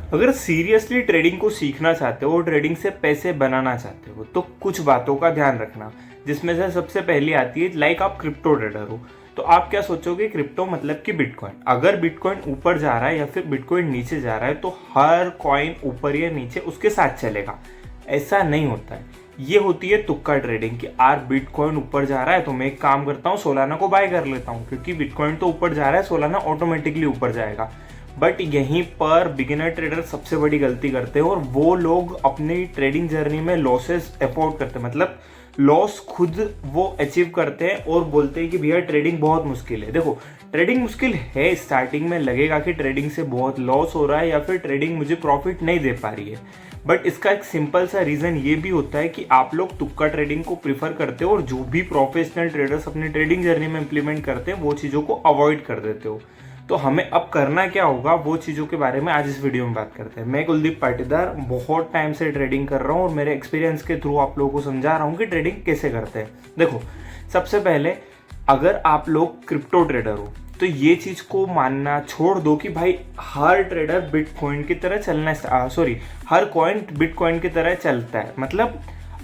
अगर seriously trading को सीखना चाहते हो और ट्रेडिंग से पैसे बनाना चाहते हो तो कुछ बातों का ध्यान रखना, जिसमें से सबसे पहली आती है लाइक आप क्रिप्टो ट्रेडर हो तो आप क्या सोचोगे, क्रिप्टो मतलब कि बिटकॉइन। अगर बिटकॉइन ऊपर जा रहा है या फिर बिटकॉइन नीचे जा रहा है तो हर कॉइन ऊपर या नीचे उसके साथ चलेगा। ऐसा नहीं होता है। ये होती है तुक्का ट्रेडिंग कि यार बिटकॉइन ऊपर जा रहा है तो मैं एक काम करता हूँ, सोलाना को बाय कर लेता हूँ क्योंकि बिटकॉइन तो ऊपर जा रहा है, सोलाना ऑटोमेटिकली ऊपर जाएगा। बट यहीं पर बिगिनर ट्रेडर सबसे बड़ी गलती करते हैं और वो लोग अपनी ट्रेडिंग जर्नी में लॉसेस अफोर्ड करते हैं, मतलब लॉस खुद वो अचीव करते हैं और बोलते हैं कि भैया ट्रेडिंग बहुत मुश्किल है। देखो ट्रेडिंग मुश्किल है, स्टार्टिंग में लगेगा कि ट्रेडिंग से बहुत लॉस हो रहा है या फिर ट्रेडिंग मुझे प्रॉफिट नहीं दे पा रही है, बट इसका एक सिंपल सा रीज़न ये भी होता है कि आप लोग तुक्का ट्रेडिंग को प्रीफर करते हो और जो भी प्रोफेशनल ट्रेडर्स अपनी ट्रेडिंग जर्नी में इंप्लीमेंट करते हैं वो चीज़ों को अवॉइड कर देते हो। तो हमें अब करना क्या होगा वो चीज़ों के बारे में आज इस वीडियो में बात करते हैं। मैं कुलदीप पाटीदार बहुत टाइम से ट्रेडिंग कर रहा हूँ और मेरे एक्सपीरियंस के थ्रू आप लोगों को समझा रहा हूँ कि ट्रेडिंग कैसे करते हैं। देखो सबसे पहले अगर आप लोग क्रिप्टो ट्रेडर हो तो ये चीज़ को मानना छोड़ दो कि भाई हर ट्रेडर बिटकॉइन की तरह हर कॉइन बिटकॉइन की तरह चलता है। मतलब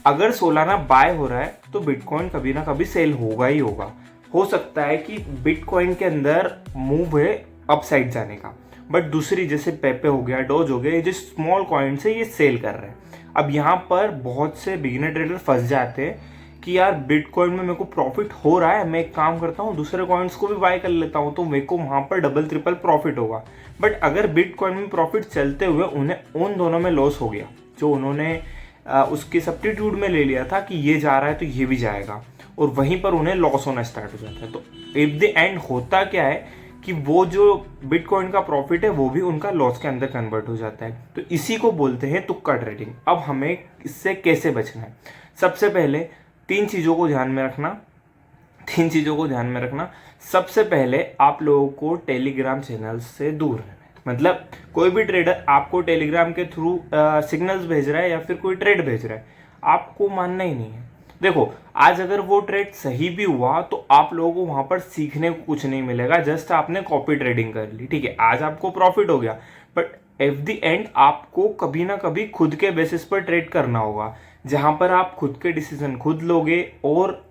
अगर सोलाना बाय हो रहा है तो बिटकॉइन कभी ना कभी सेल होगा ही होगा। हो सकता है कि बिटकॉइन के अंदर मूव है अपसाइड जाने का, बट दूसरी जैसे पेपे हो गया, डोज हो गया, ये जो स्मॉल कॉइन है ये सेल कर रहे हैं। अब यहाँ पर बहुत से बिगिनर ट्रेडर फंस जाते हैं कि यार बिटकॉइन में मेरे को प्रॉफिट हो रहा है, मैं एक काम करता हूँ दूसरे कॉइन्स को भी बाय कर लेता हूँ तो मेरे को वहाँ पर डबल ट्रिपल प्रॉफिट होगा। बट अगर बिटकॉइन में प्रॉफिट चलते हुए उन्हें उन दोनों में लॉस हो गया जो उन्होंने उसके सब्स्टिट्यूट में ले लिया था कि ये जा रहा है तो ये भी जाएगा, और वहीं पर उन्हें लॉस होना स्टार्ट हो जाता है। तो एट द एंड होता क्या है कि वो जो बिटकॉइन का प्रॉफिट है वो भी उनका लॉस के अंदर कन्वर्ट हो जाता है। तो इसी को बोलते हैं तुक्का ट्रेडिंग। अब हमें इससे कैसे बचना है? सबसे पहले तीन चीज़ों को ध्यान में रखना। सबसे पहले आप लोगों को टेलीग्राम चैनल से दूर रहना है। मतलब कोई भी ट्रेडर आपको टेलीग्राम के थ्रू सिग्नल्स भेज रहा है या फिर कोई ट्रेड भेज रहा है, आपको मानना ही नहीं है। देखो आज अगर वो ट्रेड सही भी हुआ तो आप लोगों को वहां पर सीखने को कुछ नहीं मिलेगा, जस्ट आपने कॉपी ट्रेडिंग कर ली। ठीक है, आज आपको प्रॉफिट हो गया, बट एट द एंड आपको कभी ना कभी खुद के बेसिस पर ट्रेड करना होगा, जहां पर आप खुद के डिसीजन खुद लोगे और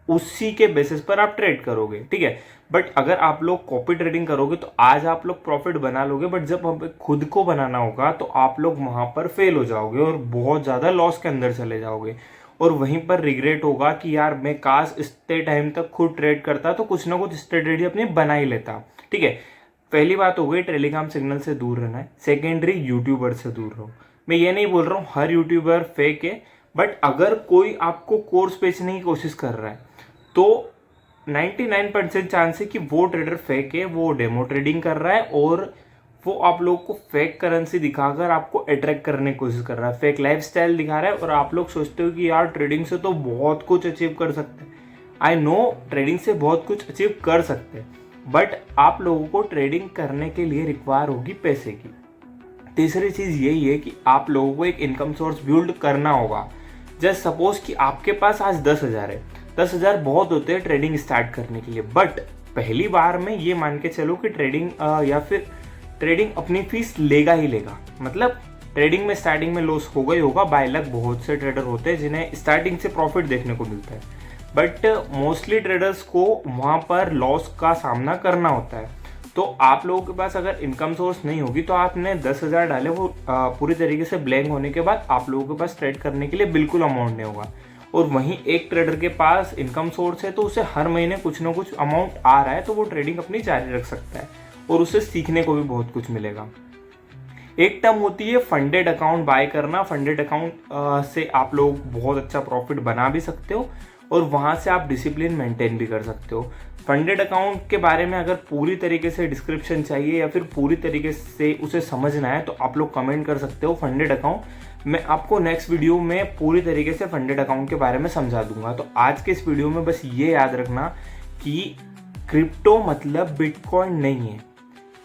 उसी के बेसिस पर आप ट्रेड करोगे। ठीक है, बट अगर आप लोग कॉपी ट्रेडिंग करोगे तो आज आप लोग प्रॉफिट बना लोगे, बट जब हमें खुद को बनाना होगा तो आप लोग वहां पर फेल हो जाओगे और बहुत ज़्यादा लॉस के अंदर चले जाओगे और वहीं पर रिग्रेट होगा कि यार मैं काश इतने टाइम तक खुद ट्रेड करता तो कुछ ना कुछ स्ट्रेटेजी अपनी बना ही लेता। ठीक है, पहली बात हो गई टेलीग्राम सिग्नल से दूर रहना है। सेकेंडरी यूट्यूबर से दूर रहो। मैं ये नहीं बोल रहा हूँ हर यूट्यूबर फेक है, बट अगर कोई आपको कोर्स बेचने की कोशिश कर रहा है तो 99% चांस है कि वो ट्रेडर फेक है, वो डेमो ट्रेडिंग कर रहा है और वो आप लोग को फेक करेंसी दिखाकर आपको अट्रैक्ट करने की कोशिश कर रहा है, फेक लाइफस्टाइल दिखा रहा है और आप लोग सोचते हो कि यार ट्रेडिंग से तो बहुत कुछ अचीव कर सकते हैं। आई नो ट्रेडिंग से बहुत कुछ अचीव कर सकते हैं, बट आप लोगों को ट्रेडिंग करने के लिए रिक्वायर होगी पैसे की। तीसरी चीज़ यही है कि आप लोगों को एक इनकम सोर्स बिल्ड करना होगा। जस्ट सपोज कि आपके पास आज 10,000 है, 10,000 बहुत होते हैं ट्रेडिंग स्टार्ट करने के लिए, बट पहली बार में ये मान के चलो कि ट्रेडिंग अपनी फीस लेगा ही लेगा। मतलब ट्रेडिंग में स्टार्टिंग में लॉस होगा ही होगा, बाय लक बहुत से ट्रेडर होते हैं जिन्हें स्टार्टिंग से प्रॉफिट देखने को मिलता है, बट मोस्टली ट्रेडर्स को वहाँ पर लॉस का सामना करना होता है। तो आप लोगों के पास अगर इनकम सोर्स नहीं होगी तो आपने 10,000 डाले, वो पूरी तरीके से ब्लैंक होने के बाद आप लोगों के पास ट्रेड करने के लिए बिल्कुल अमाउंट नहीं होगा। और वहीं एक ट्रेडर के पास इनकम सोर्स है तो उसे हर महीने कुछ ना कुछ अमाउंट आ रहा है तो वो ट्रेडिंग अपनी जारी रख सकता है और उसे सीखने को भी बहुत कुछ मिलेगा। एक टर्म होती है फंडेड अकाउंट बाय करना। फंडेड अकाउंट से आप लोग बहुत अच्छा प्रॉफिट बना भी सकते हो और वहाँ से आप डिसिप्लिन मेंटेन भी कर सकते हो। फंडेड अकाउंट के बारे में अगर पूरी तरीके से डिस्क्रिप्शन चाहिए या फिर पूरी तरीके से उसे समझना है तो आप लोग कमेंट कर सकते हो फंडेड अकाउंट। मैं आपको नेक्स्ट वीडियो में पूरी तरीके से फंडेड अकाउंट के बारे में समझा दूंगा। तो आज के इस वीडियो में बस ये याद रखना कि क्रिप्टो मतलब बिटकॉइन नहीं है।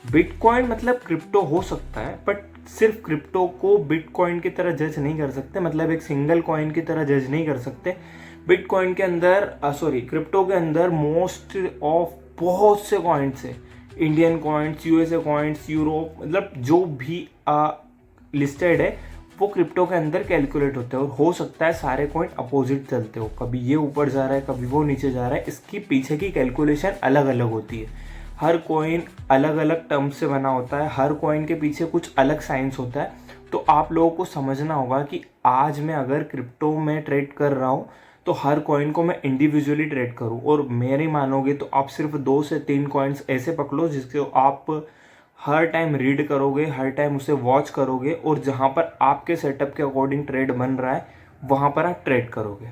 बिटकॉइन मतलब क्रिप्टो हो सकता है, बट सिर्फ क्रिप्टो को बिटकॉइन की तरह जज नहीं कर सकते, मतलब एक सिंगल कॉइन की तरह जज नहीं कर सकते। बिटकॉइन के अंदर क्रिप्टो के अंदर मोस्ट ऑफ बहुत से कॉइन्स है, Indian coins, USA coins, Europe, मतलब जो भी लिस्टेड है वो क्रिप्टो के अंदर कैलकुलेट होते हैं, और हो सकता है सारे कॉइन अपोजिट चलते हो, कभी ये ऊपर जा रहा है कभी वो नीचे जा रहा है, इसकी पीछे की कैलकुलेशन अलग अलग होती है। हर कॉइन अलग अलग टर्म्स से बना होता है, हर कॉइन के पीछे कुछ अलग साइंस होता है। तो आप लोगों को समझना होगा कि आज मैं अगर क्रिप्टो में ट्रेड कर रहा हूँ तो हर कॉइन को मैं इंडिविजुअली ट्रेड करूँ, और मेरे मानोगे तो आप सिर्फ 2 से 3 कॉइन्स ऐसे पकड़ो जिसके आप हर टाइम रीड करोगे, हर टाइम उसे वॉच करोगे, और जहाँ पर आपके सेटअप के अकॉर्डिंग ट्रेड बन रहा है वहाँ पर आप ट्रेड करोगे।